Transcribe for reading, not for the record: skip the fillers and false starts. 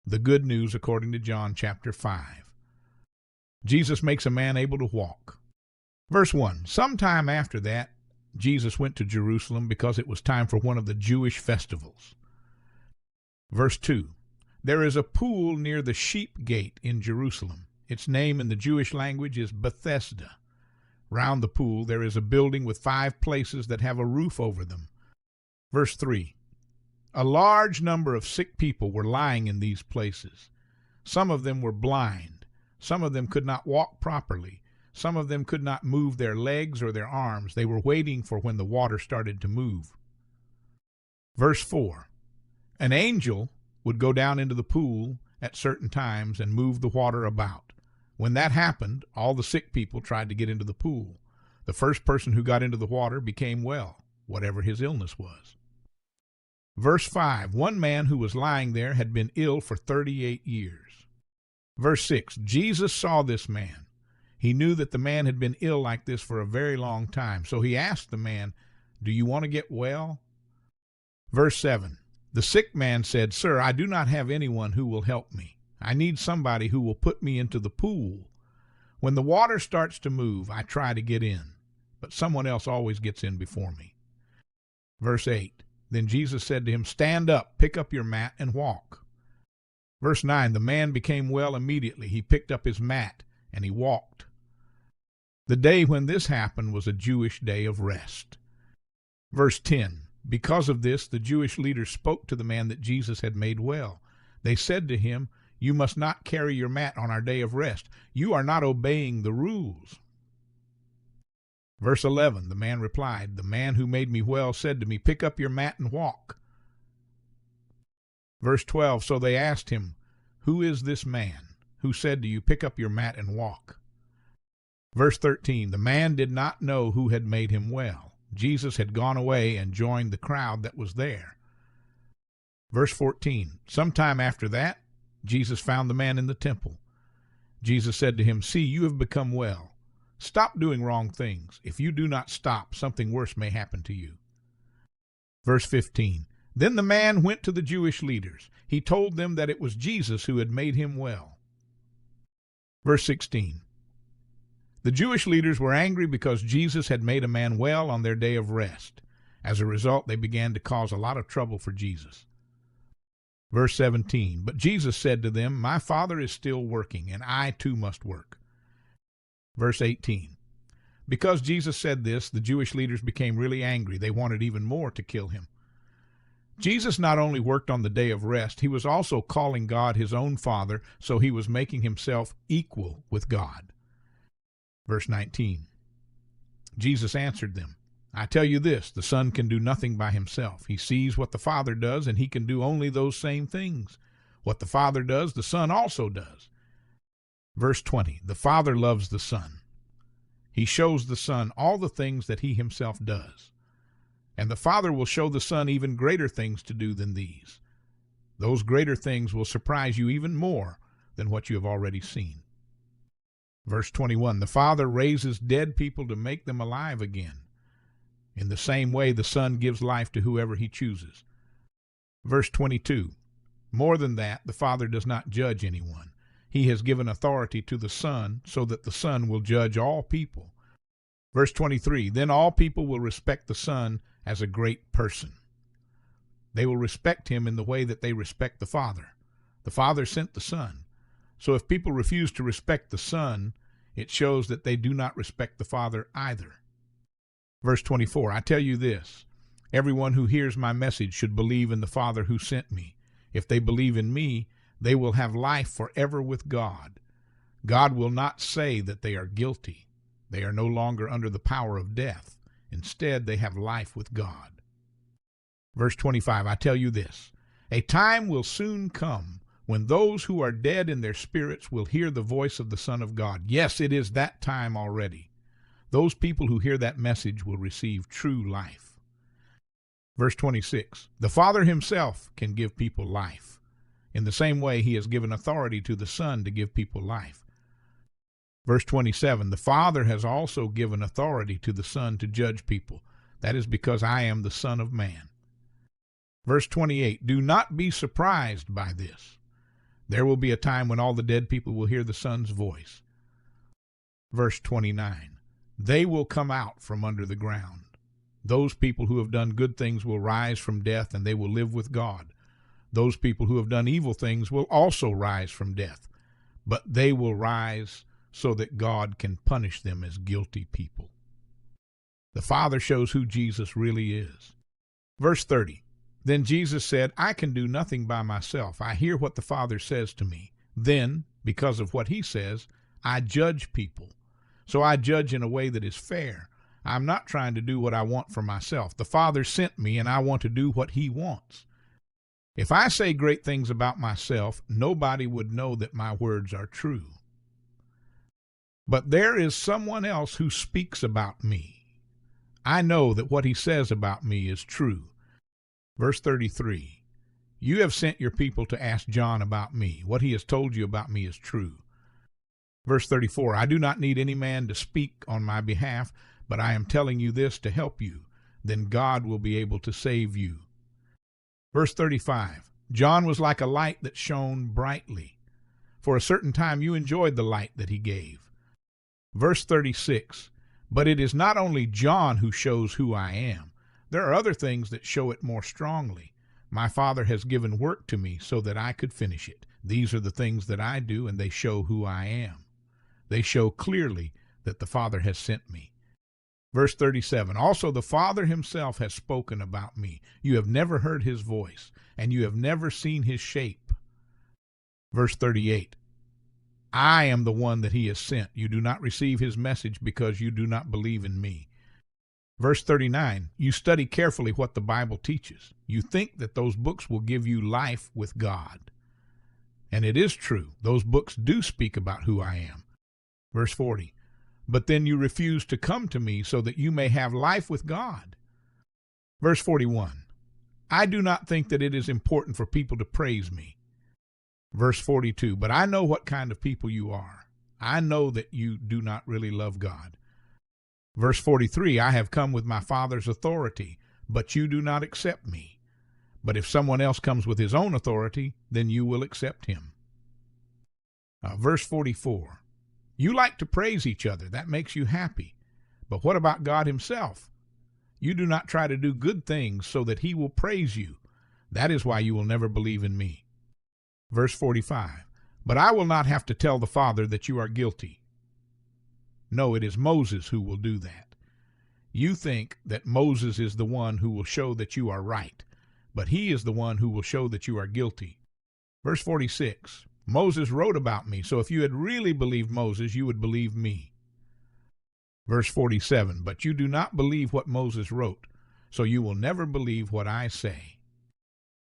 The good news according to John chapter 5. Jesus makes a man able to walk. Verse 1. Sometime after that, Jesus went to Jerusalem because it was time for one of the Jewish festivals. Verse 2. There is a pool near the sheep gate in Jerusalem. Its name in the Jewish language is Bethesda. Round the pool there is a building with 5 places that have a roof over them. Verse 3. A large number of sick people were lying in these places. Some of them were blind. Some of them could not walk properly. Some of them could not move their legs or their arms. They were waiting for when the water started to move. Verse 4. An angel would go down into the pool at certain times and move the water about. When that happened, all the sick people tried to get into the pool. The first person who got into the water became well, whatever his illness was. Verse 5. One man who was lying there had been ill for 38 years. Verse 6. Jesus saw this man. He knew that the man had been ill like this for a very long time. So he asked the man, "Do you want to get well?" Verse 7. The sick man said, "Sir, I do not have anyone who will help me. I need somebody who will put me into the pool. When the water starts to move, I try to get in, but someone else always gets in before me." Verse 8. Then Jesus said to him, "Stand up, pick up your mat, and walk." Verse 9. The man became well immediately. He picked up his mat, and he walked. The day when this happened was a Jewish day of rest. Verse 10. Because of this, the Jewish leaders spoke to the man that Jesus had made well. They said to him, "You must not carry your mat on our day of rest. You are not obeying the rules." Verse 11, the man replied, "The man who made me well said to me, 'Pick up your mat and walk.'" Verse 12, so they asked him, "Who is this man who said to you, 'Pick up your mat and walk'?" Verse 13, the man did not know who had made him well. Jesus had gone away and joined the crowd that was there. Verse 14, sometime after that, Jesus found the man in the temple. Jesus said to him, "See, you have become well. Stop doing wrong things. If you do not stop, something worse may happen to you." Verse 15, then the man went to the Jewish leaders. He told them that it was Jesus who had made him well. Verse 16, the Jewish leaders were angry because Jesus had made a man well on their day of rest. As a result, they began to cause a lot of trouble for Jesus. Verse 17, but Jesus said to them, "My Father is still working, and I too must work." Verse 18, because Jesus said this, the Jewish leaders became really angry. They wanted even more to kill him. Jesus not only worked on the day of rest, he was also calling God his own Father, so he was making himself equal with God. Verse 19, Jesus answered them, "I tell you this, the Son can do nothing by himself. He sees what the Father does, and he can do only those same things. What the Father does, the Son also does." Verse 20, the Father loves the Son. He shows the Son all the things that he himself does. And the Father will show the Son even greater things to do than these. Those greater things will surprise you even more than what you have already seen. Verse 21, the Father raises dead people to make them alive again. In the same way, the Son gives life to whoever he chooses. Verse 22, more than that, the Father does not judge anyone. He has given authority to the Son so that the Son will judge all people. Verse 23, then all people will respect the Son as a great person. They will respect him in the way that they respect the Father. The Father sent the Son. So if people refuse to respect the Son, it shows that they do not respect the Father either. Verse 24, I tell you this, everyone who hears my message should believe in the Father who sent me. If they believe in me, they will have life forever with God. God will not say that they are guilty. They are no longer under the power of death. Instead, they have life with God. Verse 25, I tell you this, a time will soon come when those who are dead in their spirits will hear the voice of the Son of God. Yes, it is that time already. Those people who hear that message will receive true life. Verse 26, the Father himself can give people life. In the same way, he has given authority to the Son to give people life. Verse 27, the Father has also given authority to the Son to judge people. That is because I am the Son of Man. Verse 28, do not be surprised by this. There will be a time when all the dead people will hear the Son's voice. Verse 29, they will come out from under the ground. Those people who have done good things will rise from death, and they will live with God. Those people who have done evil things will also rise from death, but they will rise so that God can punish them as guilty people. The Father shows who Jesus really is. Verse 30, then Jesus said, I can do nothing by myself. I hear what the Father says to me. Then, because of what he says, I judge people. So I judge in a way that is fair. I'm not trying to do what I want for myself. The Father sent me, and I want to do what he wants. If I say great things about myself, nobody would know that my words are true. But there is someone else who speaks about me. I know that what he says about me is true. Verse 33, you have sent your people to ask John about me. What he has told you about me is true. Verse 34, I do not need any man to speak on my behalf, but I am telling you this to help you. Then God will be able to save you. Verse 35, John was like a light that shone brightly. For a certain time you enjoyed the light that he gave. Verse 36, but it is not only John who shows who I am. There are other things that show it more strongly. My Father has given work to me so that I could finish it. These are the things that I do, and they show who I am. They show clearly that the Father has sent me. Verse 37, also the Father himself has spoken about me. You have never heard his voice, and you have never seen his shape. Verse 38, I am the one that he has sent. You do not receive his message because you do not believe in me. Verse 39, you study carefully what the Bible teaches. You think that those books will give you life with God. And it is true. Those books do speak about who I am. Verse 40, but then you refuse to come to me so that you may have life with God. Verse 41, I do not think that it is important for people to praise me. Verse 42, but I know what kind of people you are. I know that you do not really love God. Verse 43, I have come with my Father's authority, but you do not accept me. But if someone else comes with his own authority, then you will accept him. Verse 44, you like to praise each other. That makes you happy. But what about God himself? You do not try to do good things so that he will praise you. That is why you will never believe in me. Verse 45, but I will not have to tell the Father that you are guilty. No, it is Moses who will do that. You think that Moses is the one who will show that you are right, but he is the one who will show that you are guilty. Verse 46, Moses wrote about me, so if you had really believed Moses, you would believe me. Verse 47, but you do not believe what Moses wrote, so you will never believe what I say.